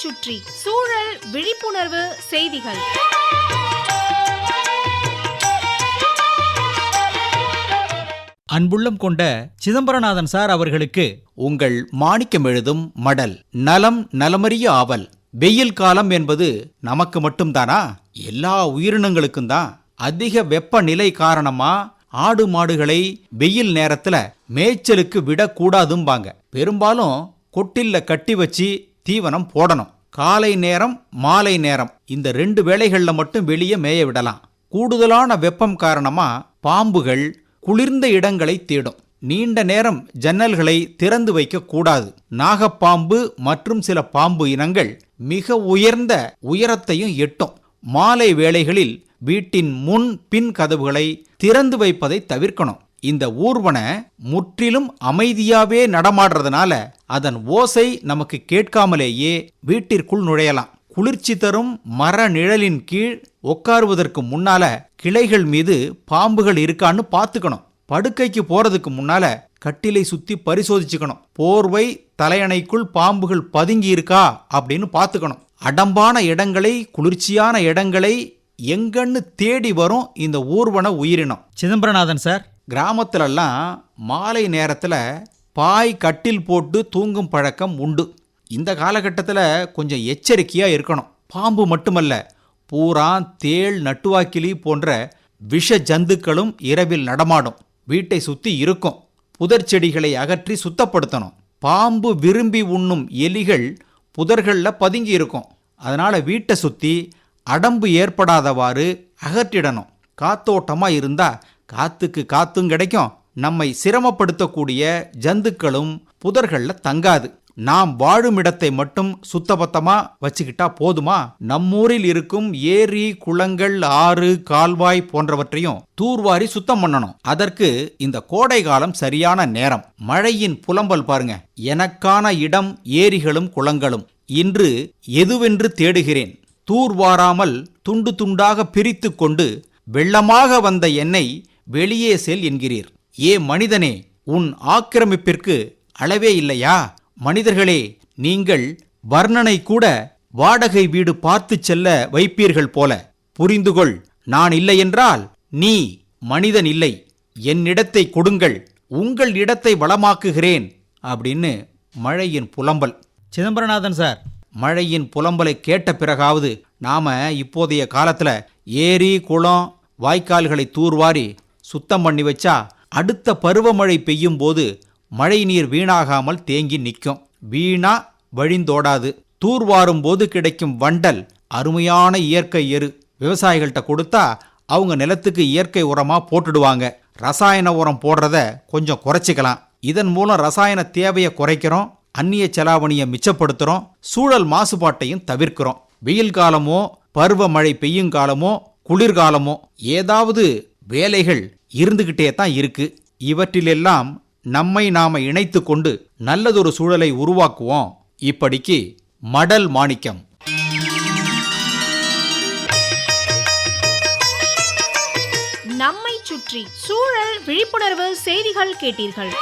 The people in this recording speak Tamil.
சுற்றி சூழல் விழிப்புணர்வு செய்திகள். அன்புள்ளம் கொண்ட சிதம்பரநாதன் சார் அவர்களுக்கு உங்கள் மாணிக்கம் எழுதும் மடல். நலம் நலமறிய ஆவல். வெயில் காலம் என்பது நமக்கு மட்டும்தானா? எல்லா உயிரினங்களுக்கும் தான். அதிக வெப்பநிலை காரணமா ஆடு மாடுகளை வெயில் நேரத்துல மேய்ச்சலுக்கு விடக்கூடாதும்பாங்க. பெரும்பாலும் கொட்டில்ல கட்டி வச்சு தீவனம் போடணும். காலை நேரம் மாலை நேரம் இந்த 2 வேளைகள்ல மட்டும் வெளியே மேய விடலாம். கூடுதலான வெப்பம் காரணமா பாம்புகள் குளிர்ந்த இடங்களை தேடும். நீண்ட நேரம் ஜன்னல்களை திறந்து வைக்க கூடாது. நாகப்பாம்பு மற்றும் சில பாம்பு இனங்கள் மிக உயர்ந்த உயரத்தையும் எட்டும். மாலை வேளைகளில் வீட்டின் முன் பின் கதவுகளை திறந்து வைப்பதை தவிர்க்கணும். இந்த ஊர்வன முற்றிலும் அமைதியாவே நடமாடுறதுனால அதன் ஓசை நமக்கு கேட்காமலேயே வீட்டிற்குள் நுழையலாம். குளிர்ச்சி தரும் மர நிழலின் கீழ் உட்காருவதற்கு முன்னால கிளைகள் மீது பாம்புகள் இருக்கான்னு பார்த்துக்கணும். படுக்கைக்கு போறதுக்கு முன்னால கட்டிலை சுத்தி பரிசோதிச்சுக்கணும். போர்வை தலையணைக்குள் பாம்புகள் பதுங்கி இருக்கா அப்படின்னு பார்த்துக்கணும். அடம்பான இடங்களை குளிர்ச்சியான இடங்களை எங்கன்னு தேடி வரும் இந்த ஊர்வன உயிரினம். சிதம்பரநாதன் சார், கிராமத்திலெல்லாம் மாலை நேரத்தில் பாய் கட்டில் போட்டு தூங்கும் பழக்கம் உண்டு. இந்த காலகட்டத்தில் கொஞ்சம் எச்சரிக்கையாக இருக்கணும். பாம்பு மட்டுமல்ல, பூரா, தேள், நட்டுவாக்கிலி போன்ற விஷ ஜந்துக்களும் இரவில் நடமாடும். வீட்டை சுற்றி இருக்கும். புதர் செடிகளை அகற்றி சுத்தப்படுத்தணும். பாம்பு விரும்பி உண்ணும் எலிகள் புதர்களில் பதுங்கி இருக்கும். அதனால் வீட்டை சுற்றி அடம்பு ஏற்படாதவாறு அகற்றிடணும். காத்தோட்டமாக இருந்தால் காத்துக்கு காத்தும் கிடைக்கும். நம்மை சிரமப்படுத்தக்கூடிய ஜந்துக்களும் புதர்களில் தங்காது. நாம் வாழும் இடத்தை மட்டும் சுத்தபத்தமா வச்சுக்கிட்டா போதுமா? நம்மூரில் இருக்கும் ஏரி, குளங்கள், ஆறு, கால்வாய் போன்றவற்றையும் தூர்வாரி சுத்தம் பண்ணணும். அதற்கு இந்த கோடை காலம் சரியான நேரம். மழையின் புலம்பல் பாருங்க. எனக்கான இடம் ஏரிகளும் குளங்களும். இன்று எதுவென்று தேடுகிறேன். தூர்வாராமல் துண்டு துண்டாக பிரித்து கொண்டு வெள்ளமாக வந்த என்னை வெளியே செல் என்கிறீர். ஏ மனிதனே, உன் ஆக்கிரமிப்பிற்கு அளவே இல்லையா? மனிதர்களே, நீங்கள் வர்ணனை கூட வாடகை வீடு பார்த்து செல்ல வைப்பீர்கள் போல. புரிந்துகொள், நான் இல்லை என்றால் நீ மனிதன் இல்லை. என்னிடத்தை கொடுங்கள், உங்கள் இடத்தை வளமாக்குகிறேன் அப்படின்னு மழையின் புலம்பல். சிதம்பரநாதன் சார், மழையின் புலம்பலை கேட்ட பிறகாவது நாம இப்போதைய காலத்துல ஏரி, குளம், வாய்க்கால்களை தூர்வாரி சுத்தம் பண்ணி வச்சா அடுத்த பருவமழை பெய்யும் போது மழை நீர் வீணாகாமல் தேங்கி நிற்கும். வீணா வழிந்தோடாது. தூர்வாரும் போது கிடைக்கும் வண்டல் அருமையான இயற்கை எரு. விவசாயிகள்கிட்ட கொடுத்தா அவங்க நிலத்துக்கு இயற்கை உரமா போட்டுடுவாங்க. ரசாயன உரம் போடுறத கொஞ்சம் குறைச்சிக்கலாம். இதன் மூலம் ரசாயன தேவையை குறைக்கிறோம், அந்நிய செலாவணியை மிச்சப்படுத்துறோம், சூழல் மாசுபாட்டையும் தவிர்க்கிறோம். வெயில் காலமோ பருவமழை பெய்யும் காலமோ குளிர்காலமோ ஏதாவது வேலைகள் இருந்துகிட்டே தான் இருக்கு. இவற்றிலெல்லாம் நம்மை நாம இணைத்து கொண்டு நல்லதொரு சூழலை உருவாக்குவோம். இப்படிக்கு மடல் மாணிக்கம். நம்மை சுற்றி சூழல் விழிப்புணர்வு செய்திகள் கேட்டீர்கள்.